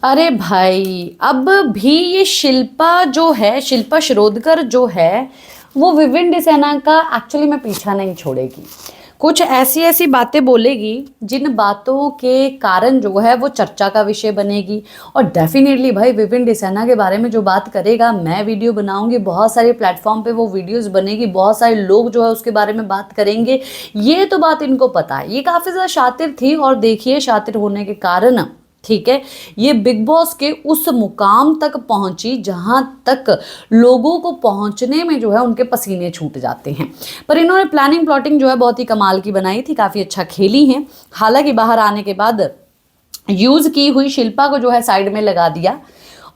अरे भाई, अब भी ये शिल्पा जो है, शिल्पा शिरोडकर जो है, वो विविन डिसेना का एक्चुअली में पीछा नहीं छोड़ेगी। कुछ ऐसी ऐसी बातें बोलेगी जिन बातों के कारण जो है वो चर्चा का विषय बनेगी। और डेफिनेटली भाई विविन डिसेना के बारे में जो बात करेगा, मैं वीडियो बनाऊंगी, बहुत सारे प्लेटफॉर्म पे वो वीडियोस बनेगी, बहुत सारे लोग जो है उसके बारे में बात करेंगे। ये तो बात इनको पता है, ये काफ़ी ज़्यादा शातिर थी। और देखिए, शातिर होने के कारण, ठीक है, ये बिग बॉस के उस मुकाम तक पहुंची जहां तक लोगों को पहुंचने में जो है उनके पसीने छूट जाते हैं। पर इन्होंने प्लानिंग प्लॉटिंग जो है बहुत ही कमाल की बनाई थी, काफ़ी अच्छा खेली हैं। हालांकि बाहर आने के बाद यूज़ की हुई शिल्पा को जो है साइड में लगा दिया,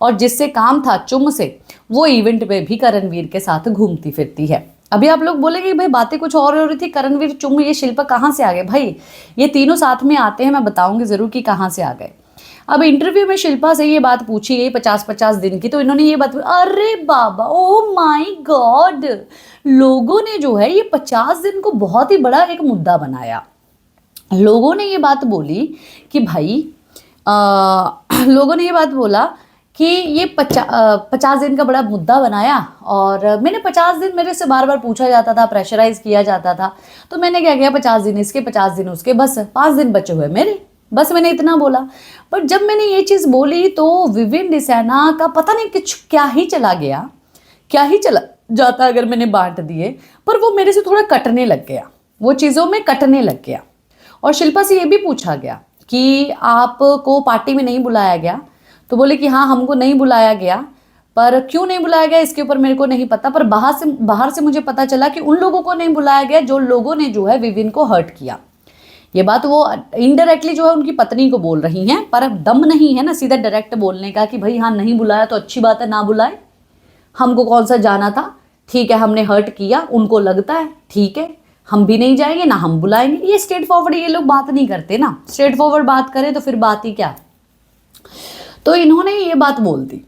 और जिससे काम था चुम से, वो इवेंट पे भी करणवीर के साथ घूमती फिरती है। अभी आप लोग बोलेंगे भाई बातें कुछ और हो रही थी, करणवीर, चुम, ये शिल्पा कहाँ से आ गए? भाई ये तीनों साथ में आते हैं, मैं बताऊंगी ज़रूर कि कहाँ से आ गए। अब इंटरव्यू में शिल्पा से ये बात पूछी गई 50-50 दिन की, तो इन्होंने ये बात, अरे बाबा, ओ माय गॉड, लोगों ने जो है ये 50 दिन को बहुत ही बड़ा एक मुद्दा बनाया। लोगों ने ये बात बोली कि भाई लोगों ने ये बात बोला कि ये 50 दिन का बड़ा मुद्दा बनाया। और मैंने 50 दिन, मेरे से बार बार पूछा जाता था, प्रेशराइज किया जाता था, तो मैंने क्या किया, 50 दिन इसके, 50 दिन उसके, बस 5 दिन बचे हुए मेरे, बस मैंने इतना बोला। पर जब मैंने ये चीज़ बोली तो विविन डिसेना का पता नहीं कुछ क्या ही चला गया, क्या ही चला जाता अगर मैंने बांट दिए, पर वो मेरे से थोड़ा कटने लग गया, वो चीज़ों में कटने लग गया। और शिल्पा से ये भी पूछा गया कि आपको पार्टी में नहीं बुलाया गया, तो बोले कि हाँ हमको नहीं बुलाया गया, पर क्यों नहीं बुलाया गया इसके ऊपर मेरे को नहीं पता, पर बाहर से मुझे पता चला कि उन लोगों को नहीं बुलाया गया जो लोगों ने जो है विविन को हर्ट किया। ये बात वो इनडायरेक्टली जो है उनकी पत्नी को बोल रही हैं, पर अब दम नहीं है ना सीधा डायरेक्ट बोलने का कि भाई हाँ नहीं बुलाया तो अच्छी बात है, ना बुलाए, हमको कौन सा जाना था, ठीक है, हमने हर्ट किया, उनको लगता है, ठीक है, हम भी नहीं जाएंगे ना हम बुलाएंगे। ये स्ट्रेट फॉरवर्ड ये लोग बात नहीं करते ना, स्ट्रेट फॉरवर्ड बात करें तो फिर बात ही क्या। तो इन्होंने ये बात बोल दी,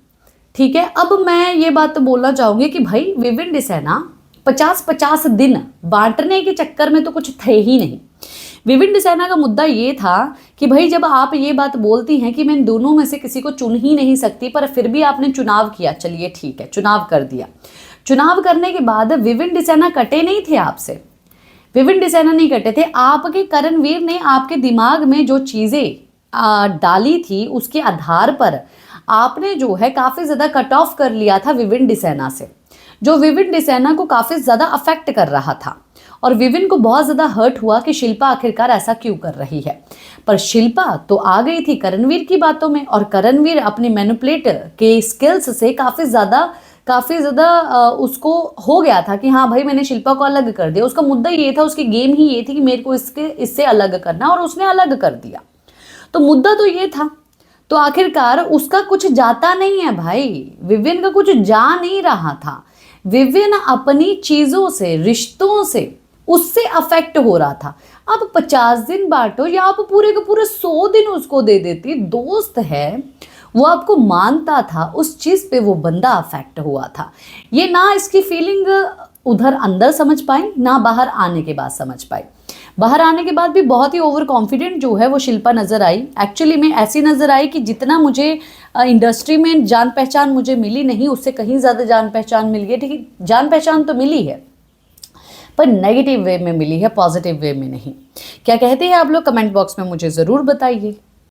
ठीक है। अब मैं ये बात तो बोलना चाहूंगी कि भाई विविन डिसेना 50-50 दिन बांटने के चक्कर में तो कुछ थे ही नहीं। विविन डिसेना का मुद्दा ये था कि भाई जब आप ये बात बोलती हैं कि मैं इन दोनों में से किसी को चुन ही नहीं सकती, पर फिर भी आपने चुनाव किया, चलिए ठीक है, चुनाव कर दिया। चुनाव करने के बाद विविन डिसेना कटे नहीं थे आपसे, विविन डिसेना नहीं कटे थे, आपके करणवीर ने आपके दिमाग में जो चीज़ें डाली थी उसके आधार पर आपने जो है काफ़ी ज़्यादा कट ऑफ कर लिया था विविन डिसेना से, जो विविन डिसेना को काफ़ी ज़्यादा अफेक्ट कर रहा था। और विविन को बहुत ज़्यादा हर्ट हुआ कि शिल्पा आखिरकार ऐसा क्यों कर रही है। पर शिल्पा तो आ गई थी करणवीर की बातों में, और करणवीर अपने मैनिपुलेट के स्किल्स से काफ़ी ज़्यादा उसको हो गया था कि हाँ भाई मैंने शिल्पा को अलग कर दिया। उसका मुद्दा ये था, उसकी गेम ही ये थी कि मेरे को इससे अलग करना, और उसने अलग कर दिया। तो मुद्दा तो ये था, तो आखिरकार उसका कुछ जाता नहीं है भाई, विविन का कुछ जा नहीं रहा था। विविन अपनी चीज़ों से, रिश्तों से, उससे अफेक्ट हो रहा था। अब 50 दिन बांटो या आप पूरे के पूरे 100 दिन उसको दे देती, दोस्त है वो, आपको मानता था, उस चीज़ पे वो बंदा अफेक्ट हुआ था। ये ना इसकी फीलिंग उधर अंदर समझ पाई, ना बाहर आने के बाद समझ पाई। बाहर आने के बाद भी बहुत ही ओवर कॉन्फिडेंट जो है वो शिल्पा नज़र आई। एक्चुअली में ऐसी नज़र आई कि जितना मुझे इंडस्ट्री में जान पहचान मुझे मिली नहीं, उससे कहीं ज़्यादा जान पहचान मिल गई। ठीक है, जान पहचान तो मिली है पर नेगेटिव वे में मिली है, पॉजिटिव वे में नहीं। क्या कहते हैं आप लोग? कमेंट बॉक्स में मुझे ज़रूर बताइए।